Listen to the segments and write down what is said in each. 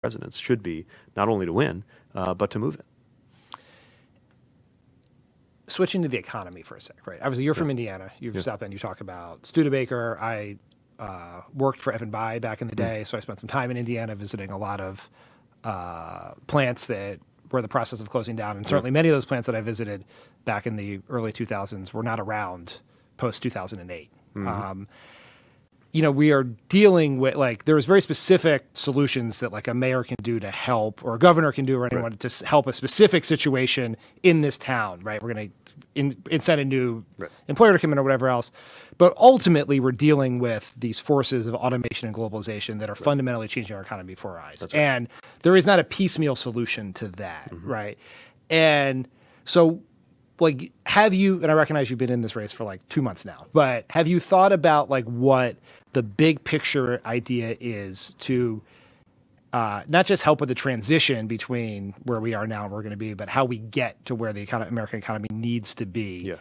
presidents should be not only to win, but to move it. Switching to the economy for a sec, right? Obviously, you're from Indiana. You've stopped in. You talk about Studebaker. I worked for Evan Bayh back in the day, so I spent some time in Indiana visiting a lot of plants that were in the process of closing down, and certainly many of those plants that I visited back in the early 2000s were not around post 2008. We are dealing with, like, there's very specific solutions that like a mayor can do to help, or a governor can do, or anyone to help a specific situation in this town, right? We're going to incent a new employer to come in or whatever else. But ultimately, we're dealing with these forces of automation and globalization that are fundamentally changing our economy before our eyes. That's right. And there is not a piecemeal solution to that, right? And so, like, have you, and I recognize you've been in this race for like 2 months now, but have you thought about like what the big picture idea is to not just help with the transition between where we are now and where we're going to be, but how we get to where the American economy needs to be,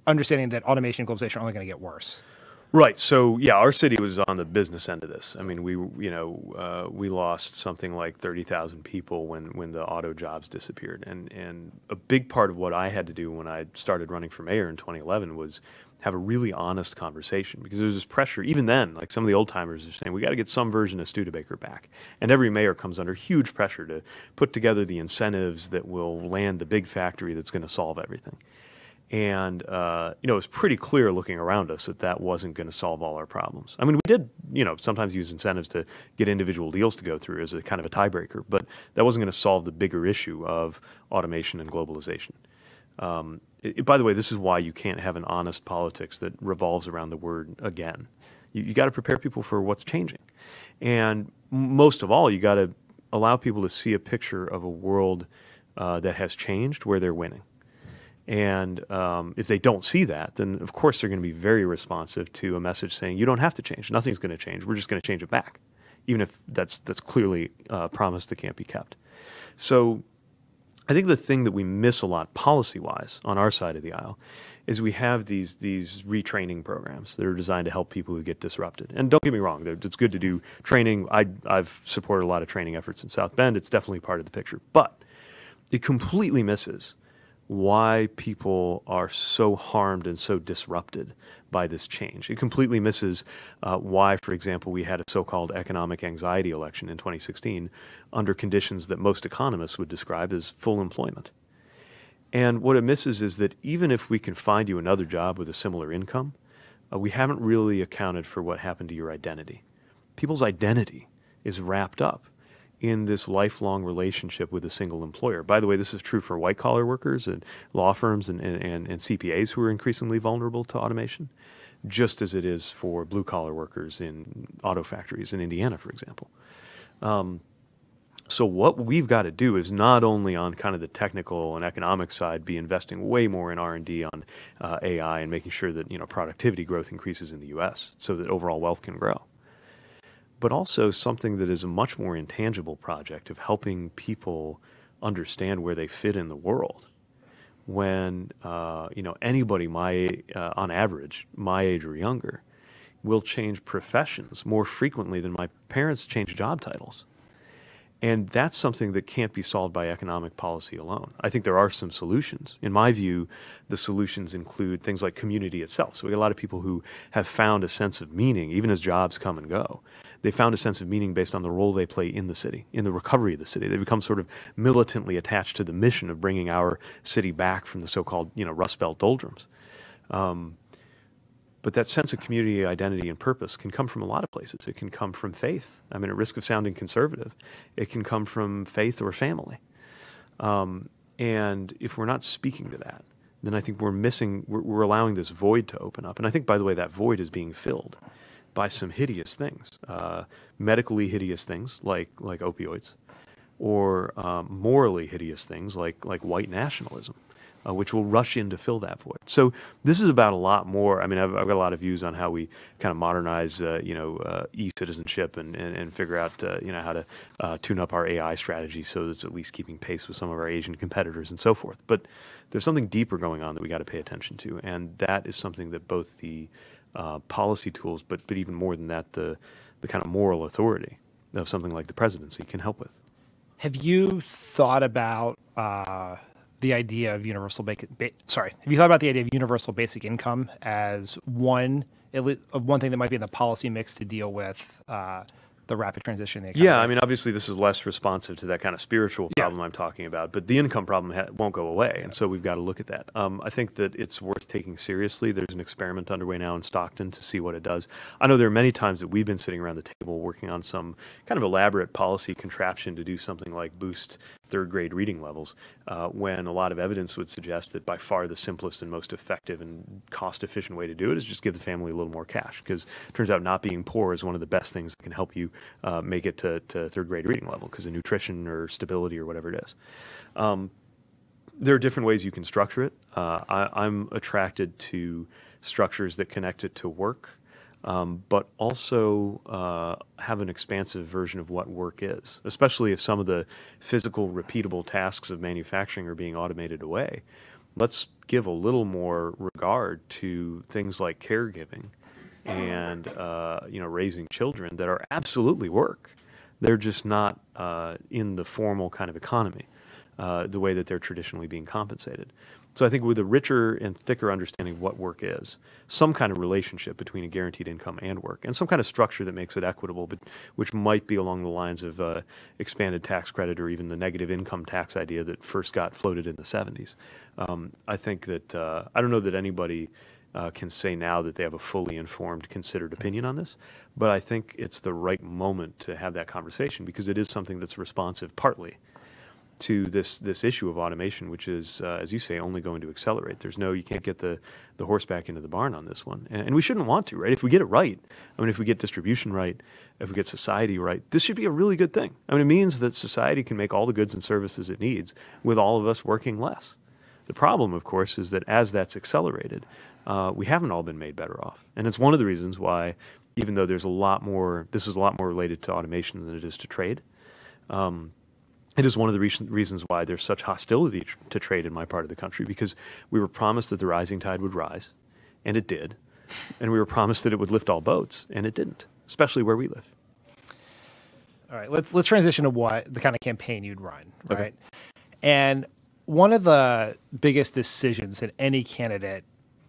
understanding that automation and globalization are only going to get worse? Right. So yeah, our city was on the business end of this. I mean, we lost something like 30,000 people when the auto jobs disappeared, and a big part of what I had to do when I started running for mayor in 2011 was have a really honest conversation, because there was this pressure. Even then, like, some of the old timers are saying, we got to get some version of Studebaker back, and every mayor comes under huge pressure to put together the incentives that will land the big factory that's going to solve everything. And, it was pretty clear looking around us that wasn't going to solve all our problems. I mean, we did, sometimes use incentives to get individual deals to go through as a kind of a tiebreaker, but that wasn't going to solve the bigger issue of automation and globalization. By the way, this is why you can't have an honest politics that revolves around the word again. You got to prepare people for what's changing. And most of all, you got to allow people to see a picture of a world that has changed, where they're winning. And if they don't see that, then of course they're going to be very responsive to a message saying, you don't have to change. Nothing's going to change. We're just going to change it back, even if that's clearly a promise that can't be kept. So I think the thing that we miss a lot policy-wise on our side of the aisle is we have these retraining programs that are designed to help people who get disrupted. And don't get me wrong, it's good to do training. I've supported a lot of training efforts in South Bend. It's definitely part of the picture. But it completely misses why people are so harmed and so disrupted by this change. It completely misses why, for example, we had a so-called economic anxiety election in 2016 under conditions that most economists would describe as full employment. And what it misses is that even if we can find you another job with a similar income, we haven't really accounted for what happened to your identity. People's identity is wrapped up in this lifelong relationship with a single employer. By the way, this is true for white-collar workers and law firms and CPAs who are increasingly vulnerable to automation, just as it is for blue-collar workers in auto factories in Indiana, for example. So what we've got to do is not only on kind of the technical and economic side be investing way more in R&D on AI and making sure that productivity growth increases in the U.S. so that overall wealth can grow, but also something that is a much more intangible project of helping people understand where they fit in the world. When anybody on average, my age or younger, will change professions more frequently than my parents change job titles. And that's something that can't be solved by economic policy alone. I think there are some solutions. In my view, the solutions include things like community itself. So we got a lot of people who have found a sense of meaning, even as jobs come and go. They found a sense of meaning based on the role they play in the city, in the recovery of the city. They become sort of militantly attached to the mission of bringing our city back from the so-called, Rust Belt doldrums. But that sense of community, identity, and purpose can come from a lot of places. It can come from faith. I mean, at risk of sounding conservative, it can come from faith or family. And if we're not speaking to that, then I think we're allowing this void to open up. And I think, by the way, that void is being filled by some hideous things, medically hideous things like opioids, or morally hideous things like white nationalism. Which will rush in to fill that void. So this is about a lot more. I mean, I've got a lot of views on how we kind of modernize, e-citizenship and figure out, how to tune up our AI strategy so that it's at least keeping pace with some of our Asian competitors and so forth. But there's something deeper going on that we got to pay attention to, and that is something that both the policy tools, but even more than that, the kind of moral authority of something like the presidency can help with. Have you thought about the idea of universal have you thought about the idea of universal basic income as one thing that might be in the policy mix to deal with the rapid transition in the economy? Yeah, I mean, obviously this is less responsive to that kind of spiritual problem I'm talking about, but the income problem won't go away, and so we've got to look at that. I think that it's worth taking seriously. There's an experiment underway now in Stockton to see what it does. I know there are many times that we've been sitting around the table working on some kind of elaborate policy contraption to do something like boost third-grade reading levels, when a lot of evidence would suggest that by far the simplest and most effective and cost-efficient way to do it is just give the family a little more cash, because it turns out not being poor is one of the best things that can help you make it to third-grade reading level, because of nutrition or stability or whatever it is. There are different ways you can structure it. I'm attracted to structures that connect it to work, but also have an expansive version of what work is, especially if some of the physical, repeatable tasks of manufacturing are being automated away. Let's give a little more regard to things like caregiving and raising children that are absolutely work. They're just not in the formal kind of economy, the way that they're traditionally being compensated. So I think with a richer and thicker understanding of what work is, some kind of relationship between a guaranteed income and work, and some kind of structure that makes it equitable, but which might be along the lines of expanded tax credit or even the negative income tax idea that first got floated in the 70s. I think that I don't know that anybody can say now that they have a fully informed, considered opinion on this, but I think it's the right moment to have that conversation, because it is something that's responsive partly to this issue of automation, which is, as you say, only going to accelerate. You can't get the horse back into the barn on this one. And we shouldn't want to, right? If we get it right, I mean, if we get distribution right, if we get society right, this should be a really good thing. I mean, it means that society can make all the goods and services it needs with all of us working less. The problem, of course, is that as that's accelerated, we haven't all been made better off. And it's one of the reasons why, even though this is a lot more related to automation than it is to trade, it is one of the reasons why there's such hostility to trade in my part of the country, because we were promised that the rising tide would rise, and it did. And we were promised that it would lift all boats, and it didn't, especially where we live. All right, let's transition to what the kind of campaign you'd run, right? Okay. And one of the biggest decisions that any candidate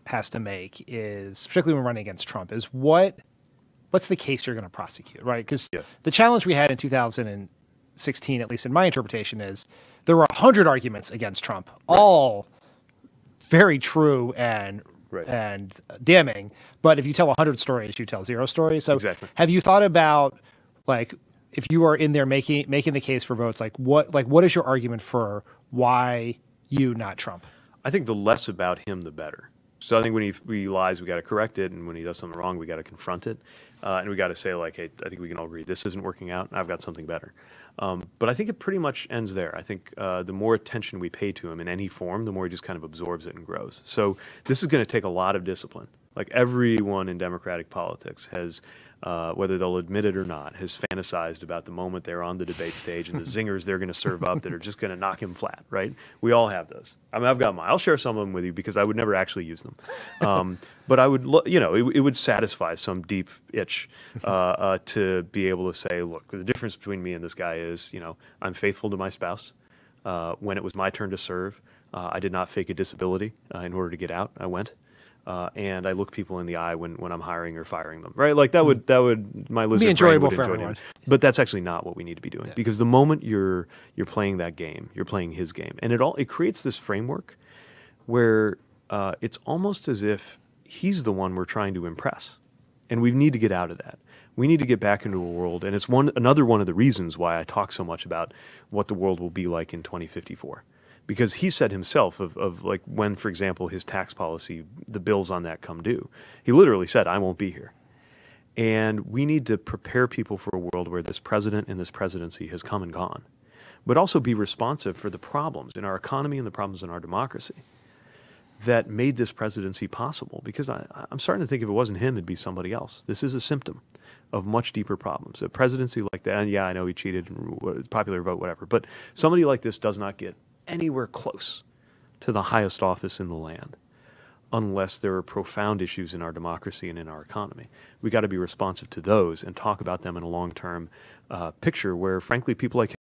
has to make is, particularly when running against Trump, is what's the case you're going to prosecute, right? Because the challenge we had in 2016, at least in my interpretation, is there were 100 arguments against Trump, all very true and damning. But if you tell 100 stories, you tell 0 stories. So have you thought about, like, if you are in there making the case for votes, what is your argument for why you, not Trump? I think the less about him, the better. So I think when he lies, we got to correct it, and when he does something wrong, we got to confront it, and we got to say, like, hey, I think we can all agree this isn't working out, and I've got something better. But I think it pretty much ends there. I think the more attention we pay to him in any form, the more he just kind of absorbs it and grows. So this is going to take a lot of discipline. Like, everyone in Democratic politics has, whether they'll admit it or not, has fantasized about the moment they're on the debate stage and the zingers they're going to serve up that are just going to knock him flat, right? We all have those. I mean, I've got mine. I'll share some of them with you because I would never actually use them. But I would, it would satisfy some deep itch to be able to say, look, the difference between me and this guy is, I'm faithful to my spouse. When it was my turn to serve, I did not fake a disability in order to get out. I went. And I look people in the eye when I'm hiring or firing them, right? Like that would my lizard brain would enjoy it. But that's actually not what we need to be doing, because the moment you're playing that game, you're playing his game, and it creates this framework where it's almost as if he's the one we're trying to impress, and we need to get out of that. We need to get back into a world, and it's another one of the reasons why I talk so much about what the world will be like in 2054. Because he said himself of like when, for example, his tax policy, the bills on that come due, he literally said, I won't be here. And we need to prepare people for a world where this president and this presidency has come and gone, but also be responsive for the problems in our economy and the problems in our democracy that made this presidency possible. Because I'm starting to think if it wasn't him, it'd be somebody else. This is a symptom of much deeper problems. A presidency like that, and yeah, I know he cheated, popular vote, whatever, but somebody like this does not get anywhere close to the highest office in the land unless there are profound issues in our democracy and in our economy. We got to be responsive to those and talk about them in a long-term picture where, frankly, people like